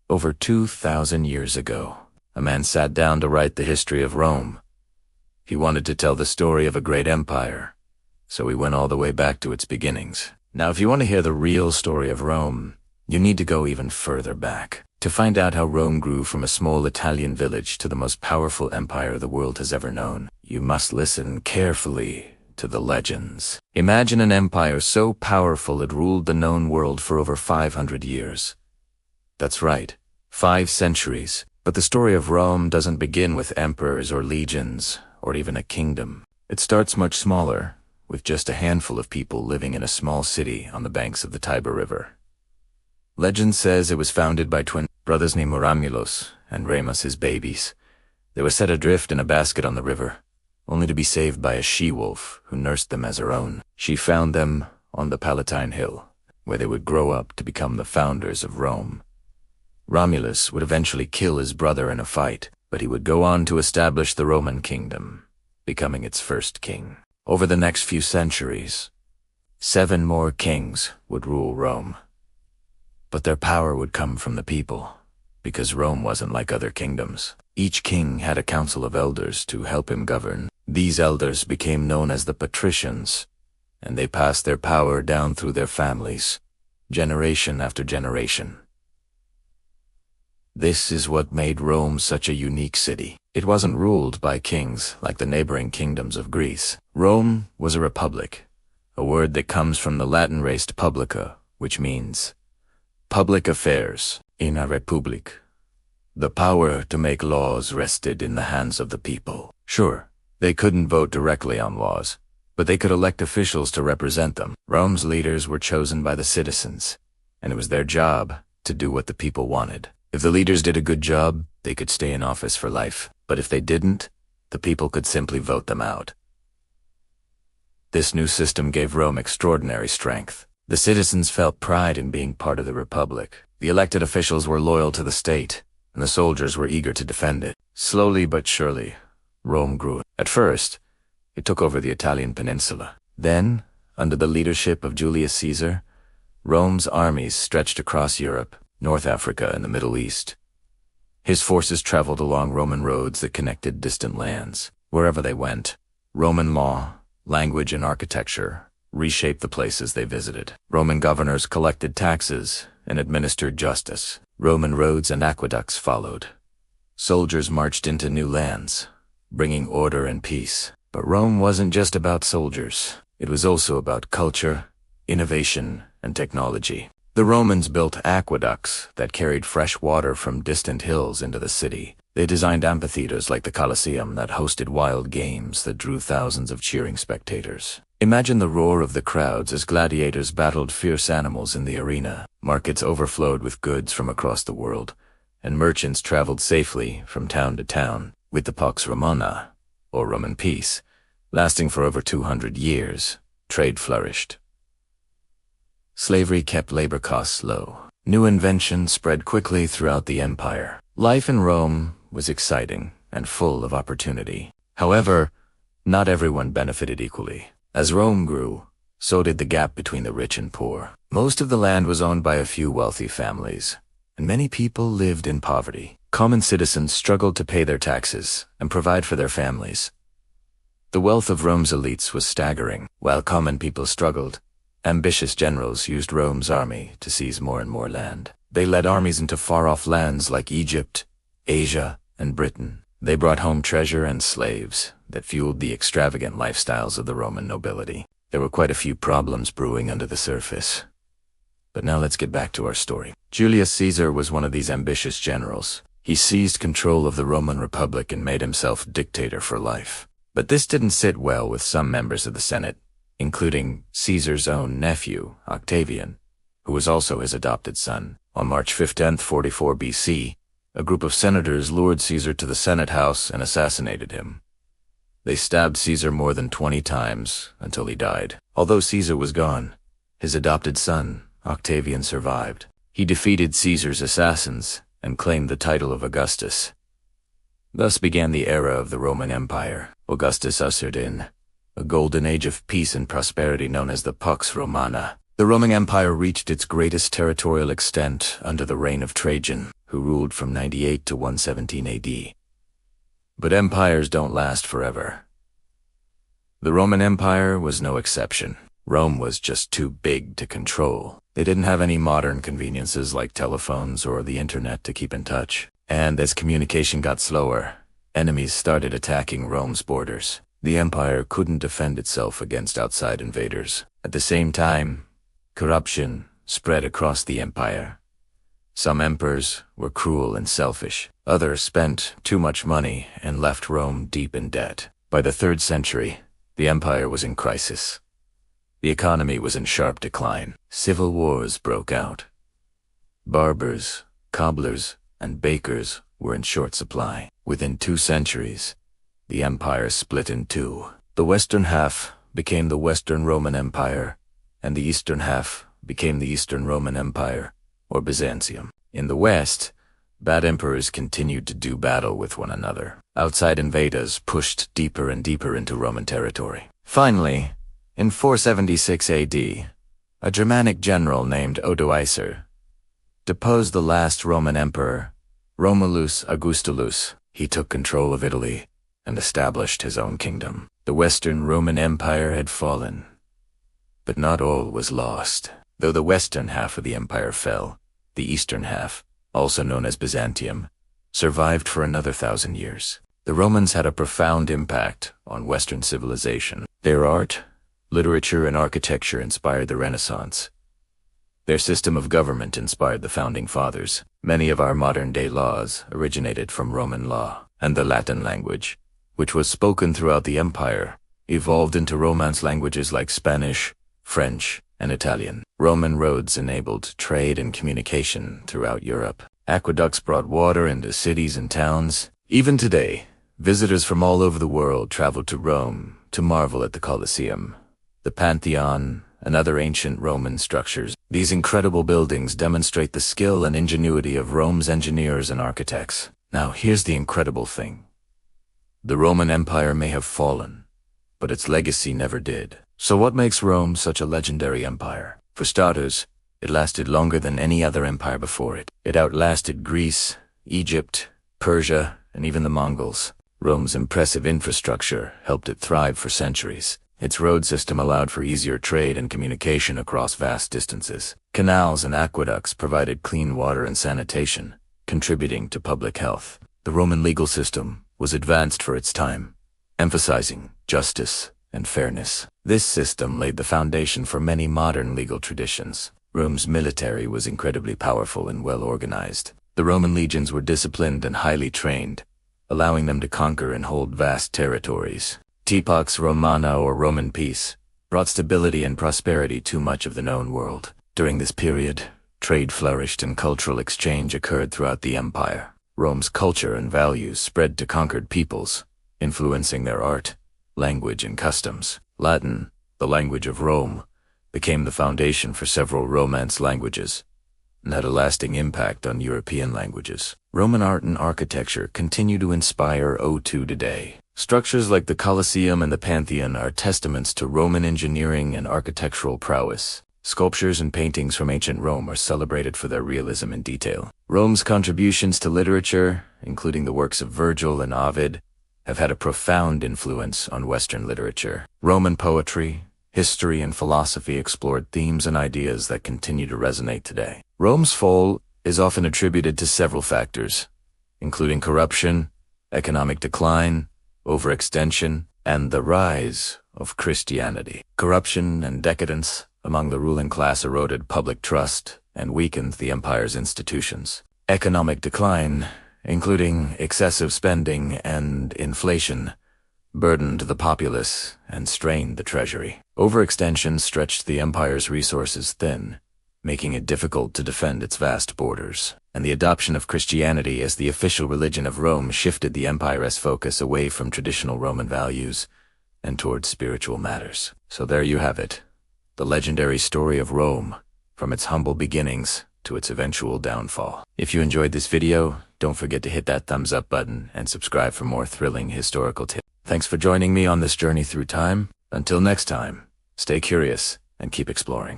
Over 2,000 years ago, a man sat down to write the history of Rome. He wanted to tell the story of a great empire, so he went all the way back to its beginnings. Now, if you want to hear the real story of Rome, you need to go even further back to find out how Rome grew from a small Italian village to the most powerful empire the world has ever known. You must listen carefully to the legends. Imagine an empire so powerful it ruled the known world for over 500 years. That's right, 5 centuries. But the story of Rome doesn't begin with emperors or legions, or even a kingdom. It starts much smaller, with just a handful of people living in a small city on the banks of the Tiber River. Legend says it was founded by twin brothers named Romulus and Remus, his babies. They were set adrift in a basket on the river, only to be saved by a she-wolf who nursed them as her own. She found them on the Palatine Hill, where they would grow up to become the founders of Rome. Romulus would eventually kill his brother in a fight, but he would go on to establish the Roman kingdom, becoming its first king. Over the next few centuries, 7 more kings would rule Rome. But their power would come from the people, because Rome wasn't like other kingdoms. Each king had a council of elders to help him govern. These elders became known as the patricians, and they passed their power down through their families, generation after generation. This is what made Rome such a unique city. It wasn't ruled by kings like the neighboring kingdoms of Greece. Rome was a republic, a word that comes from the Latin-raised publica, which means public affairs. In a republic, the power to make laws rested in the hands of the people. Sure, they couldn't vote directly on laws, but they could elect officials to represent them. Rome's leaders were chosen by the citizens, and it was their job to do what the people wanted. If the leaders did a good job, they could stay in office for life. But if they didn't, the people could simply vote them out. This new system gave Rome extraordinary strength. The citizens felt pride in being part of the republic. The elected officials were loyal to the state, and the soldiers were eager to defend it. Slowly but surely, Rome grew. At first, it took over the Italian peninsula. Then, under the leadership of Julius Caesar, Rome's armies stretched across Europe, North Africa, and the Middle East. His forces traveled along Roman roads that connected distant lands. Wherever they went, Roman law, language, and architecture reshaped the places they visited. Roman governors collected taxes and administered justice. Roman roads and aqueducts followed. Soldiers marched into new lands, bringing order and peace. But Rome wasn't just about soldiers. It was also about culture, innovation, and technology. The Romans built aqueducts that carried fresh water from distant hills into the city. They designed amphitheaters like the Colosseum that hosted wild games that drew thousands of cheering spectators. Imagine the roar of the crowds as gladiators battled fierce animals in the arena. Markets overflowed with goods from across the world, and merchants traveled safely from town to town. With the Pax Romana, or Roman peace, lasting for over 200 years, trade flourished. Slavery kept labor costs low. New inventions spread quickly throughout the empire. Life in Rome was exciting and full of opportunity. However, not everyone benefited equally. As Rome grew, so did the gap between the rich and poor. Most of the land was owned by a few wealthy families, and many people lived in poverty. Common citizens struggled to pay their taxes and provide for their families. The wealth of Rome's elites was staggering. While common people struggled, ambitious generals used Rome's army to seize more and more land. They led armies into far-off lands like Egypt, Asia, and Britain. They brought home treasure and slaves that fueled the extravagant lifestyles of the Roman nobility. There were quite a few problems brewing under the surface. But now let's get back to our story. Julius Caesar was one of these ambitious generals. He seized control of the Roman Republic and made himself dictator for life. But this didn't sit well with some members of the Senate, including Caesar's own nephew, Octavian, who was also his adopted son. On March 15, 44 BC, a group of senators lured Caesar to the Senate house and assassinated him. They stabbed Caesar more than 20 times until he died. Although Caesar was gone, his adopted son, Octavian, survived. He defeated Caesar's assassins and claimed the title of Augustus. Thus began the era of the Roman Empire. Augustus ushered in a golden age of peace and prosperity known as the Pax Romana. The Roman Empire reached its greatest territorial extent under the reign of Trajan. who ruled from 98 to 117 AD. But empires don't last forever. The Roman Empire was no exception. Rome was just too big to control. They didn't have any modern conveniences like telephones or the internet to keep in touch. And as communication got slower, enemies started attacking Rome's borders. The empire couldn't defend itself against outside invaders. At the same time, corruption spread across the empire. Some emperors were cruel and selfish. Others spent too much money and left Rome deep in debt. By the 3rd century, the empire was in crisis. The economy was in sharp decline. Civil wars broke out. Barbers, cobblers, and bakers were in short supply. Within 2 centuries, the empire split in two. The western half became the Western Roman Empire, and the eastern half became the Eastern Roman Empire, or Byzantium. In the west, bad emperors continued to do battle with one another. Outside invaders pushed deeper and deeper into Roman territory. Finally, in 476 AD, a Germanic general named Odoacer deposed the last Roman emperor, Romulus Augustulus. He took control of Italy and established his own kingdom. The Western Roman Empire had fallen, but not all was lost. Though the western half of the empire fell, the eastern half, also known as Byzantium, survived for another 1,000 years. The Romans had a profound impact on Western civilization. Their art, literature, and architecture inspired the Renaissance. Their system of government inspired the Founding Fathers. Many of our modern-day laws originated from Roman law, and the Latin language, which was spoken throughout the empire, evolved into Romance languages like Spanish, French, and Italian. Roman roads enabled trade and communication throughout Europe. Aqueducts brought water into cities and towns. Even today, visitors from all over the world traveled to Rome to marvel at the Colosseum, the Pantheon, and other ancient Roman structures. These incredible buildings demonstrate the skill and ingenuity of Rome's engineers and architects. Now, here's the incredible thing. The Roman Empire may have fallen, but its legacy never did. So what makes Rome such a legendary empire? For starters, it lasted longer than any other empire before it. It outlasted Greece, Egypt, Persia, and even the Mongols. Rome's impressive infrastructure helped it thrive for centuries. Its road system allowed for easier trade and communication across vast distances. Canals and aqueducts provided clean water and sanitation, contributing to public health. The Roman legal system was advanced for its time, emphasizing justice and fairness. This system laid the foundation for many modern legal traditions. Rome's military was incredibly powerful and well organized. The Roman legions were disciplined and highly trained, allowing them to conquer and hold vast territories. Pax Romana, or Roman peace, brought stability and prosperity to much of the known world. During this period, trade flourished and cultural exchange occurred throughout the empire. Rome's culture and values spread to conquered peoples, influencing their art, language, and customs. Latin, the language of Rome, became the foundation for several Romance languages and had a lasting impact on European languages. Roman art and architecture continue to inspire to today. Structures like the Colosseum and the Pantheon are testaments to Roman engineering and architectural prowess. Sculptures and paintings from ancient Rome are celebrated for their realism and detail. Rome's contributions to literature, including the works of Virgil and Ovid, have had a profound influence on Western literature. Roman poetry, history, and philosophy explored themes and ideas that continue to resonate today. Rome's fall is often attributed to several factors, including corruption, economic decline, overextension, and the rise of Christianity. Corruption and decadence among the ruling class eroded public trust and weakened the empire's institutions. Economic decline, including excessive spending and inflation, burdened the populace and strained the treasury. Overextension stretched the empire's resources thin, making it difficult to defend its vast borders. And the adoption of Christianity as the official religion of Rome shifted the empire's focus away from traditional Roman values and towards spiritual matters. So there you have it, the legendary story of Rome, from its humble beginnings to its eventual downfall. If you enjoyed this video, don't forget to hit that thumbs up button and subscribe for more thrilling historical tips. Thanks for joining me on this journey through time. Until next time, stay curious and keep exploring.